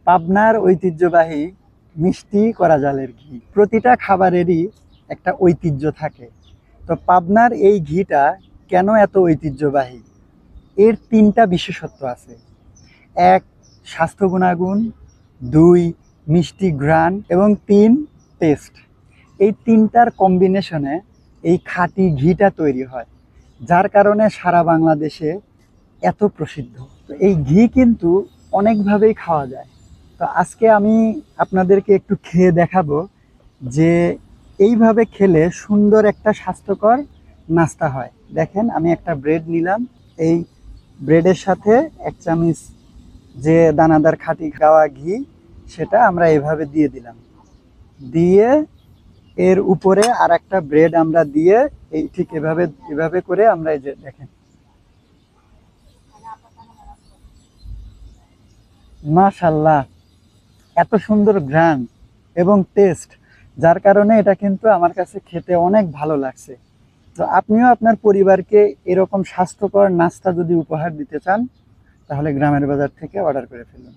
পাবনার ঐতিহ্যবাহী মিষ্টি করা জালের ঘি। প্রতিটা খাবারেরই একটা ঐতিহ্য থাকে। তো পাবনার এই ঘিটা কেন এত ঐতিহ্যবাহী? এর তিনটা বিশেষত্ব আছে। এক, স্বাস্থ্য গুণাগুণ। দুই, মিষ্টি ঘ্রাণ। এবং তিন, টেস্ট। এই তিনটার কম্বিনেশনে এই খাঁটি ঘিটা তৈরি হয়, যার কারণে সারা বাংলাদেশে এত প্রসিদ্ধ। তো এই ঘি কিন্তু অনেকভাবেই খাওয়া যায়। তো আজকে আমি আপনাদেরকে একটু খেয়ে দেখাবো যে এইভাবে খেলে সুন্দর একটা স্বাস্থ্যকর নাস্তা হয়। দেখেন, আমি একটা ব্রেড নিলাম। এই ব্রেডের সাথে এক চামচ যে দানাদার খাঁটি গাওয়া ঘি, সেটা আমরা এভাবে দিয়ে দিলাম। দিয়ে এর উপরে আর একটা ব্রেড আমরা দিয়ে এই ঠিক এভাবে এভাবে করে আমরা এই যে দেখেন, মাশাল্লাহ, এত সুন্দর ঘ্রাণ এবং টেস্ট, যার কারণে এটা কিন্তু আমার কাছে খেতে অনেক ভালো লাগছে। তো আপনিও আপনার পরিবারকে এরকম স্বাস্থ্যকর নাস্তা যদি উপহার দিতে চান, তাহলে গ্রামের বাজার থেকে অর্ডার করে ফেলুন।